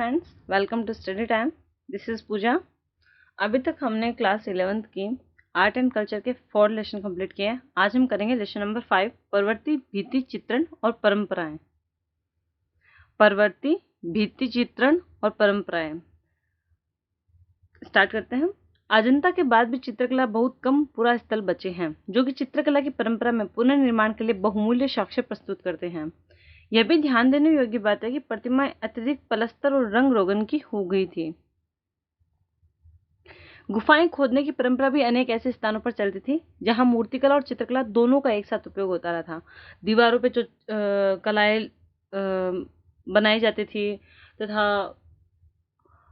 Friends, welcome to study time. This is Pooja. अभी तक हमने क्लास 11th की आर्ट एंड कल्चर के 4 लेसन कंप्लीट किए हैं। आज हम करेंगे लेसन नंबर 5, प्रवृत्ति, भित्ति चित्रण और परंपराएं। प्रवृत्ति, भित्ति चित्रण और परंपराएं। स्टार्ट करते हैं। अजंता के बाद भी चित्रकला बहुत कम पुरा स्थल बचे हैं जो कि चित्रकला की परंपरा में पुनर्निर्माण के लिए बहुमूल्य साक्ष्य प्रस्तुत करते हैं। यह भी ध्यान देने योग्य बात है कि प्रतिमाएं अत्यधिक पलस्तर और रंग रोगन की हो गई थी। गुफाएं खोदने की परंपरा भी अनेक ऐसे स्थानों पर चलती थी जहां मूर्तिकला और चित्रकला दोनों का एक साथ उपयोग होता रहा था। दीवारों पे जो कलाएं बनाई जाती थी तथा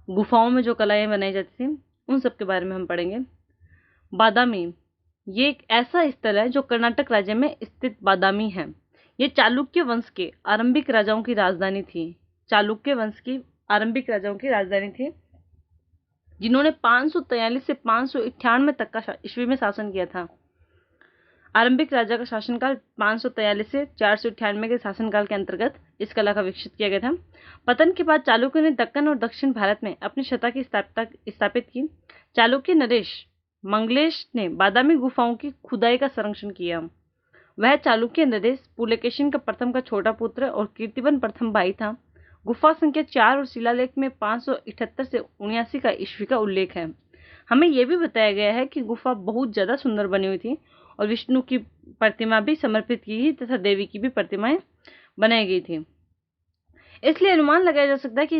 गुफाओं में जो कलाएं बनाई जाती थी उन सब के बारे में हम पढ़ेंगे। बादामी, ये एक ऐसा स्थल है जो कर्नाटक राज्य में स्थित बादामी है। ये चालुक्य वंश के आरंभिक राजाओं की राजधानी थी। चालुक्य वंश की आरंभिक राजाओं की राजधानी थी जिन्होंने 543 से 598 तक का ईस्वी में शासन किया था। आरंभिक राजा का शासनकाल 543 से 498 के शासनकाल के अंतर्गत इस कला का विकसित किया गया था। पतन के बाद चालुक्य ने दक्कन और दक्षिण भारत में अपनी सत्ता की स्थापित की। चालुक्य नरेश मंगलेश ने बादामी गुफाओं की खुदाई का संरक्षण किया। वह चालुक्य नरेश पुलकेशिन का प्रथम का छोटा पुत्र और कीर्तिवन प्रथम भाई था। गुफा संख्या 4 और शिलालेख में 578 से 79 का ईस्वी का उल्लेख है। हमें यह भी बताया गया है कि गुफा बहुत ज्यादा सुंदर बनी हुई थी और विष्णु की प्रतिमा भी समर्पित की गई तथा देवी की भी प्रतिमाएं बनाई गई थी। इसलिए अनुमान लगाया जा सकता है कि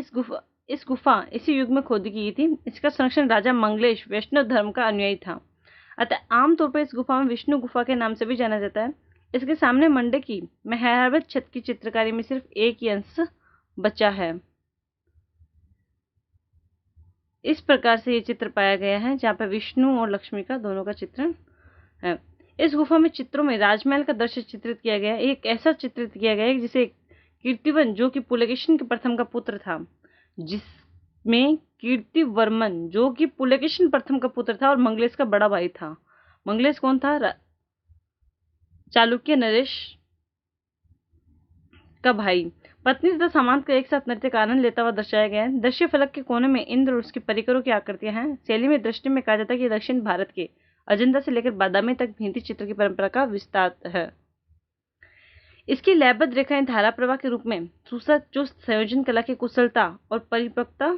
इस गुफा इसी युग में खोदी गई थी। इसका संरक्षण राजा मंगलेश वैष्णव धर्म का अनुयायी था। अतः आमतौर पर इस गुफा में विष्णु गुफा के नाम से भी जाना जाता है। इसके सामने मंडे की मेहराबत छत की चित्रकारी में सिर्फ एक ही अंश बचा है। इस प्रकार से ये चित्र पाया गया है जहाँ पर विष्णु और लक्ष्मी का दोनों का चित्रण है। इस गुफा में चित्रों में राजमहल का दृश्य चित्रित किया गया है। एक ऐसा चित्रित किया गया है जिसे कीर्तिवन जो कि पुलकेशिन के प्रथम का पुत्र था, जिसमें कीर्तिवर्मन जो कि पुलकेशिन प्रथम का पुत्र था और मंगलेश का बड़ा भाई था। मंगलेश कौन था? चालुक्य नरेश का भाई। पत्नी तथा सामंत का एक साथ नृत्य का आनंद लेता हुआ दर्शाया गया है। दृश्य फलक के कोने में इंद्र और उसके परिकरों की आकृतियां हैं। शैली में दृष्टि में कहा जाता है कि दक्षिण भारत के अजंता से लेकर बादामी तक भित्ति चित्र की परंपरा का विस्तार है। इसकी लयबद्ध रेखाएं धारा प्रवाह के रूप में चुस्त संयोजन कला की कुशलता और परिपक्वता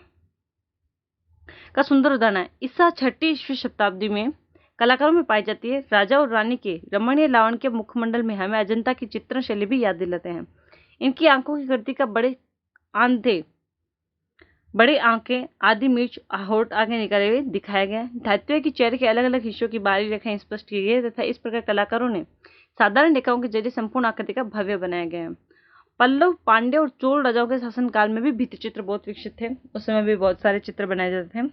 का सुंदर उदाहरण है। ईसा 6वीं ईस्वी शताब्दी में कलाकारों में पाई जाती है। राजा और रानी के रमणीय लावण्य के मुखमंडल में हमें अजंता की चित्रण शैली भी याद दिलाते हैं। इनकी आंखों की गति का बड़े आंखें, आदि मिर्च, होठ आगे निकाले हुए दिखाया गया। धात्वियों की चेहरे के अलग अलग हिस्सों की बाहरी रेखाएं स्पष्ट की गई तथा इस प्रकार कलाकारों ने साधारण रेखाओं के जरिए संपूर्ण आकृति का भव्य बनाया गया है। पल्लव, पांड्य और चोल राजाओं के शासनकाल में भी भित्ति चित्र बहुत विकसित थे। उस समय भी बहुत सारे चित्र बनाए जाते थे।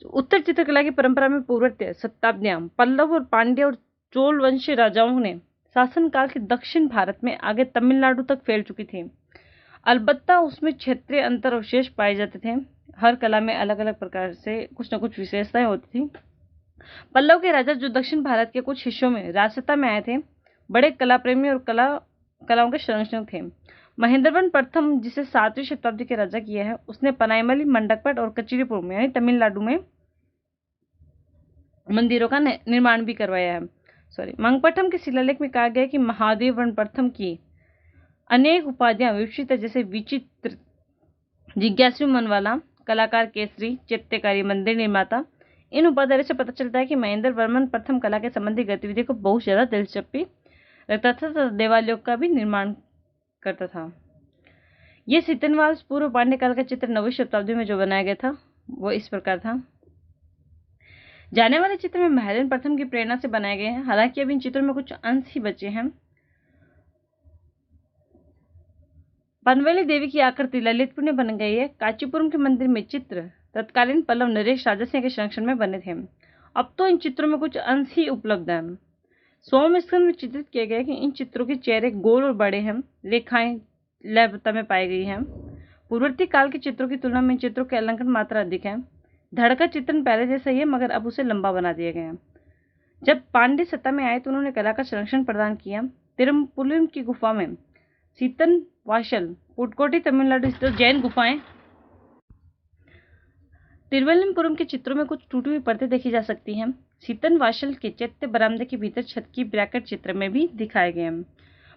उत्तर चित्रकला की परंपरा में पूर्ववर्ती शताब्दियां पल्लव और पांड्य और चोल वंशीय राजाओं ने शासनकाल के दक्षिण भारत में आगे तमिलनाडु तक फैल चुकी थी। अलबत्ता उसमें क्षेत्रीय अंतर अवशेष पाए जाते थे। हर कला में अलग अलग प्रकार से कुछ न कुछ विशेषताएं होती थी। पल्लव के राजा जो दक्षिण भारत के कुछ हिस्सों में राजसत्ता में आए थे, बड़े कला प्रेमी और कलाओं के संरक्षक थे। महेंद्रवन प्रथम, जिसे 7वीं शताब्दी के राजा किया है, उसने पनाईमली, मंडकपट और कचिरीपुरम यानी तमिलनाडु में मंदिरों का निर्माण भी करवाया है। मंगपट्टम के शिलालेख में कहा गया है कि महादेवन प्रथम की अनेक उपाधियां विकसित है, जैसे विचित्र, जिज्ञासु मनवाला, कलाकार केसरी, चैत्यकारी, मंदिर निर्माता। इन उपाधियों से पता चलता है कि महेंद्र वर्मन प्रथम कला के संबंधी गतिविधि को बहुत ज्यादा दिलचस्पी रखता था तथा देवालयों का भी निर्माण करता था। यह सितनवाल पूर्व पांड्य काल का चित्र 9वीं शताब्दी में जो बनाया गया था वो इस प्रकार था। जाने वाले चित्र में महादेवन प्रथम की प्रेरणा से बनाए गए हैं। हालांकि अब इन चित्रों में कुछ अंश ही बचे हैं। पनवेली देवी की आकृति ललितपुर में बन गई है। कांचीपुरम के मंदिर में चित्र तत्कालीन पल्लव नरेश राजसिंह के संरक्षण में बने थे। अब तो इन चित्रों में कुछ अंश ही उपलब्ध हैं। सोमस्कंद में चित्रित किया गया है कि इन चित्रों के चेहरे गोल और बड़े हैं। रेखाएं लयबद्धता में पाई गई हैं। पूर्ववर्ती काल के चित्रों की तुलना में इन चित्रों के अलंकरण मात्रा अधिक है। धड़ का चित्रण पहले जैसा ही है, मगर अब उसे लंबा बना दिया गया है। जब पांड्य सत्ता में आए तो उन्होंने कला का संरक्षण प्रदान किया। तिरुमपुलिम की गुफा में सीतन वाशल, पुटकोटी, तमिलनाडु स्थित जैन गुफाएं तिरुवनंतपुरम के चित्रों में कुछ टूटी हुई परतें देखी जा सकती हैं। सीतन वाशल के चैत्य बरामदे के भीतर छत की ब्रैकेट चित्र में भी दिखाए गए हैं।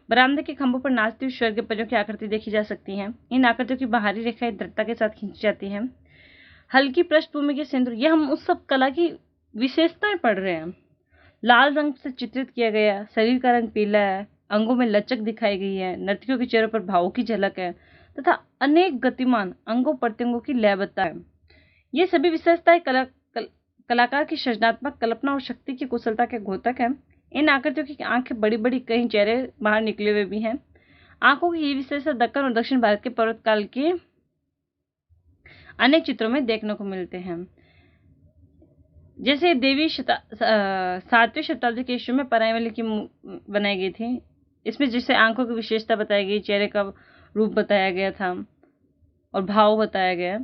बरामदे के खंभों पर नाचती हुई स्वर्ग परियों की आकृति देखी जा सकती है। इन आकृतियों की बाहरी रेखाएं दृढ़ता के साथ खींची जाती हैं। हल्की पृष्ठभूमि के सिंदूर, ये हम उस सब कला की विशेषताएं पढ़ रहे हैं। लाल रंग से चित्रित किया गया, शरीर का रंग पीला है, अंगों में लचक दिखाई गई है, नर्तकियों के चेहरों पर भावों की झलक है तथा अनेक गतिमान अंगों प्रत्यंगों की लयबद्धता है। ये सभी विशेषताएं कलाकार की सृजनात्मक कल्पना और शक्ति की कुशलता के द्योतक है। इन आकृतियों की आंखें बड़ी बड़ी, कहीं चेहरे बाहर निकले हुए भी हैं। आंखों की ये विशेषता दक्कन और दक्षिण भारत के पर्वत काल के अनेक चित्रों में देखने को मिलते हैं। जैसे देवी 7वीं शताब्दी के ईस्वी में परायवली की बनाई गई थी। इसमें जिससे आंखों की विशेषता बताई गई, चेहरे का रूप बताया गया था और भाव बताया गया।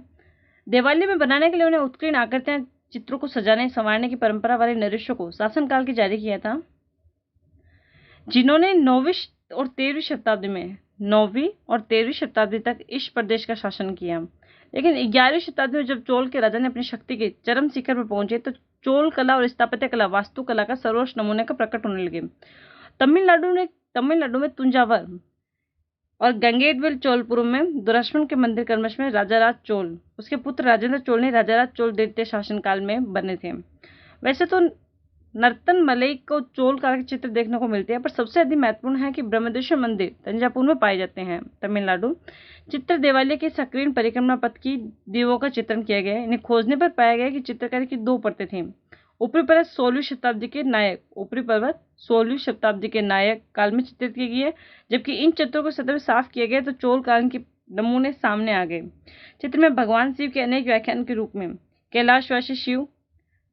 देवाली में बनाने के लिए उन्हें उत्कीर्ण आकृतियां चित्रों को सजाने संवारने की परंपरा वाले नरेशों को शासनकाल के जारी किया था, जिन्होंने 9वीं और 13वीं शताब्दी में 9वीं और 13वीं शताब्दी तक इस प्रदेश का शासन किया। लेकिन 11वीं शताब्दी में जब चोल के राजा ने अपनी शक्ति के चरम शिखर पर पहुंचे तो चोल कला और स्थापत्य कला, वास्तुकला का सर्वोच्च नमूने का प्रकट होने लगे। तमिलनाडु में तुंजावर और गंगेटवेल चोलपुरम में दुराश्मन के मंदिर कर्मश में राजाराज चोल, उसके पुत्र राजेंद्र चोल ने राजाराज चोल द्वितीय शासनकाल में बने थे। वैसे तो नर्तन मलई को चोल काल के चित्र देखने को मिलते हैं, पर सबसे अधिक महत्वपूर्ण है कि ब्रह्मदेश्वर मंदिर तंजावुर में पाए जाते हैं। तमिलनाडु चित्र देवालय के संकीर्ण परिक्रमा पथ की दीवों का चित्रण किया गया है। इन्हें खोजने पर पाया गया कि चित्रकारी की 2 परतें थीं। ऊपरी परत 16वीं शताब्दी के नायक काल में चित्रित की गई है, जबकि इन चित्रों को सतह में साफ किया गया तो चोल काल के नमूने सामने आ गए। चित्र में भगवान शिव के अनेक व्याख्यान के रूप में कैलाशवासी शिव,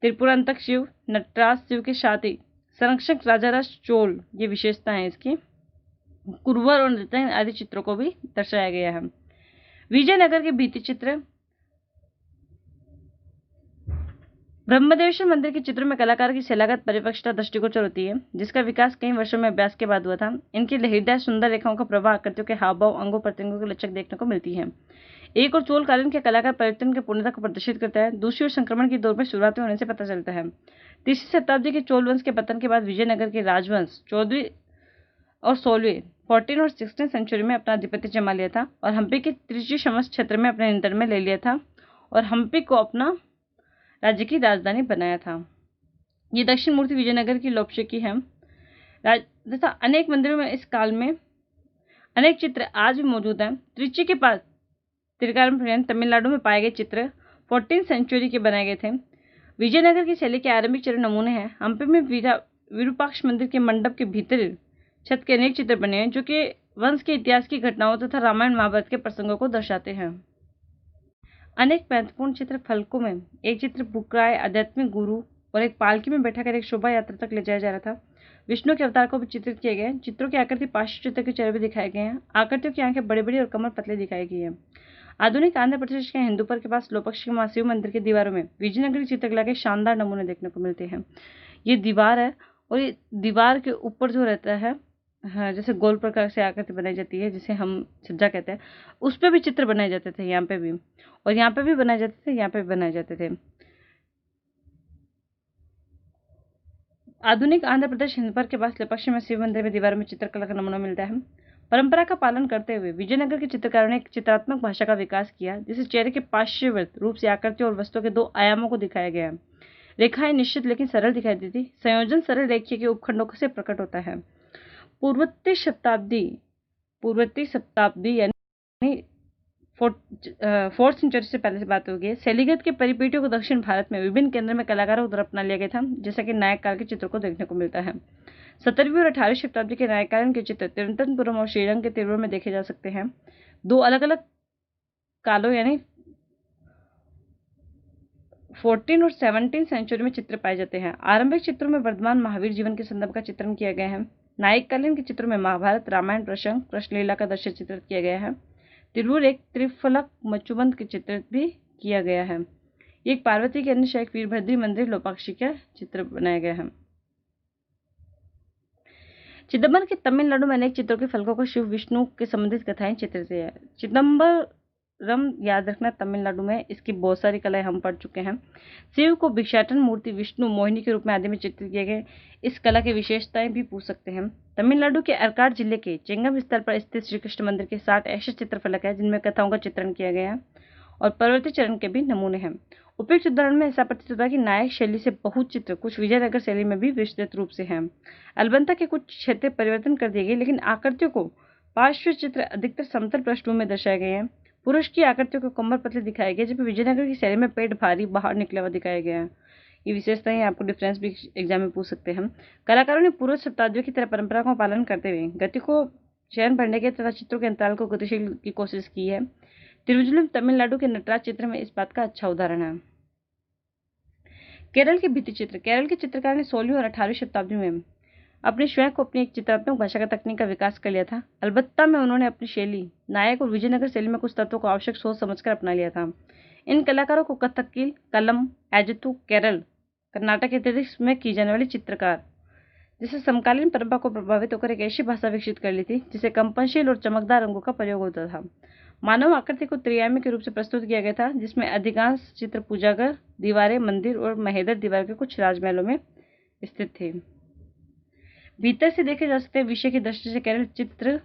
त्रिपुरांतक शिव, नटराज शिव के साथ ही संरक्षक राजाराज चोल, ये विशेषता है इसकी, कुरवर और नृत्य आदि चित्रों को भी दर्शाया गया है। विजयनगर के भित्ति चित्र, ब्रह्मदेश्वर मंदिर के चित्रों में कलाकार की शैलागत परिपक्वता दृष्टिगोचर होती है, जिसका विकास कई वर्षों में अभ्यास के बाद हुआ था। इनकी लहरीदार सुंदर रेखाओं का प्रभाव आकृतियों के हाव भाव, अंगों प्रत्यंगों की लचक देखने को मिलती है। एक और चोल कालीन के कलाकार परिवर्तन की पूर्णता को प्रदर्शित करता है, दूसरी ओर संक्रमण के दौर में शुरुआत होने से पता चलता है। 3वीं शताब्दी के चोल वंश के पतन के बाद विजयनगर के राजवंश 14वीं और 16वीं 14 और 16 सेंचुरी में अपना आधिपत्य जमा लिया था और हम्पी के त्रिची समस्त क्षेत्र में अपने नियंत्रण में ले लिया था और हम्पी को अपना राज्य की राजधानी बनाया था। ये दक्षिण मूर्ति विजयनगर की लोपशेकी है तथा अनेक मंदिरों में इस काल में अनेक चित्र आज भी मौजूद हैं। त्रिची के पास तिरुवनंतपुरम तमिलनाडु में पाए गए चित्र 14वीं सेंचुरी के बनाए गए थे। विजयनगर की शैली के आरंभिक चित्र नमूने हैं। हम्पी में विरूपाक्ष मंदिर के मंडप के भीतर छत के अनेक चित्र बने हैं, जो कि वंश के इतिहास की घटनाओं तथा रामायण महाभारत के प्रसंगों को दर्शाते हैं। अनेक महत्वपूर्ण चित्र फलकों में एक चित्र बुकराय आध्यात्मिक गुरु और एक पालकी में बैठाकर एक शोभा यात्रा तक ले जाया जा रहा था। विष्णु के अवतार को भी चित्रित किए गए। चित्रों की आकृति पार्श्व चित्र के चेहरे भी दिखाए गए हैं। आकृतियों की आंखें बड़ी बड़ी और कमर पतले दिखाई गई है। आधुनिक आंध्र प्रदेश के हिंदूपुर के पास लोपक्षी महाशिव मंदिर की दीवारों में विजयनगरी चित्रकला के शानदार नमूने देखने को मिलते हैं। ये दीवार है और ये दीवार के ऊपर जो रहता है, हाँ, जैसे गोल प्रकार से आकृति बनाई जाती है जिसे हम सज्जा कहते हैं, उस पर भी चित्र बनाए जाते थे। यहाँ पे भी और यहाँ पे भी बनाए जाते थे, यहाँ पे भी बनाए जाते थे। आधुनिक आंध्र प्रदेश हिंदुपुर के पास लेपाक्षी में शिव मंदिर में दीवारों में चित्रकला का नमूना मिलता है। परंपरा का पालन करते हुए विजयनगर के चित्रकारों ने एक चित्रात्मक भाषा का विकास किया, जिसे चेहरे के पार्श्ववर्ती रूप से आकृतियों और वस्तुओं के 2 आयामों को दिखाया गया है। रेखाएं निश्चित लेकिन सरल दिखाई देती, संयोजन सरल रेखीय के उपखंडों से प्रकट होता है। पूर्वोत्तर शताब्दी यानी 4th सेंचुरी से पहले से बात होगी। शैलीगत के परिपेटियों को दक्षिण भारत में विभिन्न केंद्र में कलाकारों द्वारा अपना लिया गया था, जैसा कि नायक काल के चित्रों को देखने को मिलता है। 17वीं और 18वीं शताब्दी के नायककालीन के चित्र तिरुवनंतपुरम और श्रीरंग के तिरुवर में देखे जा सकते हैं। 2 अलग अलग कालों यानी 14 और 17 सेंचुरी में चित्र पाए जाते हैं। आरंभिक चित्रों में वर्तमान महावीर जीवन के संदर्भ का चित्रण किया गया है। नायककालीन के चित्रों में महाभारत रामायण प्रसंग कृष्णलीला का दृश्य चित्रित किया गया है। तिरुवर एक त्रिफलक मचुबंद के चित्रित भी किया गया है। एक पार्वती के अन्य एक वीरभद्री मंदिर लोपाक्षी का चित्र बनाया गया है। चिदंबर के तमिलनाडु में अनेक चित्रों के फलकों को शिव विष्णु के संबंधित कथाएं चित्रित है। चिदंबर याद रखना तमिलनाडु में इसकी बहुत सारी कलाएं हम पढ़ चुके हैं। शिव को भिक्षाटन मूर्ति विष्णु मोहिनी के रूप में आदि में चित्रित किए गए। इस कला की विशेषताएं भी पूछ सकते हैं। तमिलनाडु के अर्काड जिले के चेंगम स्थल पर स्थित श्री कृष्ण मंदिर के 60 ऐसे चित्रफलक है जिनमें कथाओं का चित्रण किया गया है और परवर्ती चरण के भी नमूने हैं। उपयुक्त उदाहरण में ऐसा प्रतीत होता है कि नायक शैली से बहुत चित्र कुछ विजयनगर शैली में भी विस्तृत रूप से हैं। अलबत्ता के कुछ क्षेत्र परिवर्तन कर दिए गए, लेकिन आकृतियों को पार्श्व चित्र अधिकतर समतल पृष्ठभूमि में दर्शाए गए हैं। पुरुष की आकृतियों को कमर पतले दिखाए गए, जबकि विजयनगर की शैली में पेट भारी बाहर निकला हुआ दिखाया गया है। ये विशेषताएं आपको डिफरेंस भी एग्जाम में पूछ सकते हैं। कलाकारों ने पूर्व शताब्दियों की तरह परंपरा का पालन करते हुए गति को चयन भरने के तथा चित्रों के अंतराल को गतिशील की कोशिश की है। तिरुवल्लुवर तमिलनाडु के नटराज चित्र में इस बात का अच्छा उदाहरण है। केरल के भित्ति चित्र। केरल के चित्रकार ने 16वीं और 18वीं शताब्दी में अपने स्वयं को अपनी एक चित्रात्मक भाषा का तकनीक का विकास कर लिया था। अलबत्ता में उन्होंने अपनी शैली नायक और विजयनगर शैली में कुछ तत्वों को आवश्यक सोच समझकर अपना लिया था। इन कलाकारों को कथकली, कलम, एजथू, केरल, कर्नाटक इत्यादि में की जाने वाली चित्रकार जिसे समकालीन परंपरा को प्रभावित होकर एक ऐसी भाषा विकसित कर ली थी जिसे कंपनशील और चमकदार रंगों का प्रयोग होता था। मानव आकृति को त्रिआयामी के रूप से प्रस्तुत किया गया था, जिसमें अधिकांश चित्र पूजाघर, दीवारें, मंदिर और महेंद्र दीवार के कुछ राजमहलों में स्थित थे। भीतर से देखे जा सकते विषय की दृष्टि से केरल चित्र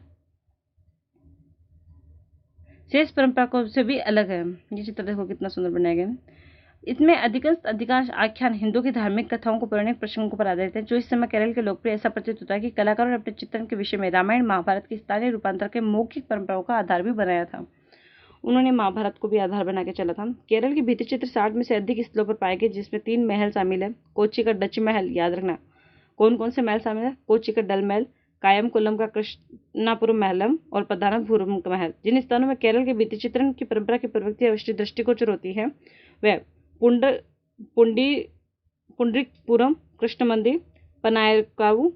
शेष परंपरा को से भी अलग है। ये चित्र देखो कितना सुंदर बनाया गया है। इसमें अधिकांश आख्यान हिंदू की धार्मिक कथाओं को पौराणिक प्रसंगों पर आधारित है, जो इस समय केरल के लोकप्रिय। ऐसा प्रतीत होता है कि कलाकारों ने अपने चित्रण के विषय में रामायण महाभारत के स्थानीय रूपांतर के मौखिक परंपराओं का आधार भी बनाया था। उन्होंने महाभारत को भी आधार बना के चला था। केरल के भित्ति चित्र 60 में से अधिक स्थलों पर पाए गए, जिसमें 3 महल शामिल है। कोच्चि का डच महल, याद रखना कौन कौन से महल शामिल है। कोच्चि का डल महल, कायमकुलम का कृष्णापुरम महलम और पदानपुरम का महल। जिन स्थानों में केरल के भित्ति चित्रण की परंपरा की प्रवृत्ति अवश्य दृष्टिगोचर होती है वह पुंडरीकपुरम कृष्ण मंदिर, पनायरकावु,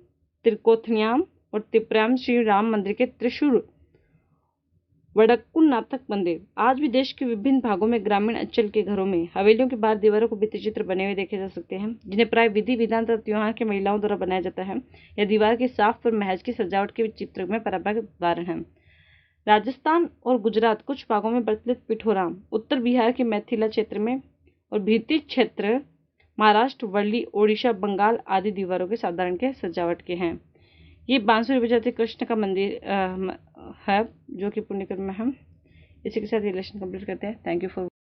त्रिकोथनियाम और तिप्राम श्री राम मंदिर के त्रिशूर वडक्कुनाथक मंदिर। आज भी देश के विभिन्न भागों में ग्रामीण अंचल के घरों में हवेलियों के बाहर दीवारों को भित्ति चित्र बने हुए देखे जा सकते हैं, जिन्हें प्राय विधि विधान तथा त्योहार के महिलाओं द्वारा बनाया जाता है। यह दीवार की साफ पर महज की सजावट के चित्र में परंपरागत उदाहरण है। राजस्थान और गुजरात कुछ भागों में प्रचलित पिठोरा, उत्तर बिहार के मैथिला क्षेत्र में और भित्ति क्षेत्र महाराष्ट्र, वर्ली, ओडिशा, बंगाल आदि दीवारों के साधारण के सजावट के हैं। ये बांसुरी बजाते कृष्ण का मंदिर है जो कि पुण्यकर में हम इसी के साथ ये लेसन कंप्लीट करते हैं। Thank you for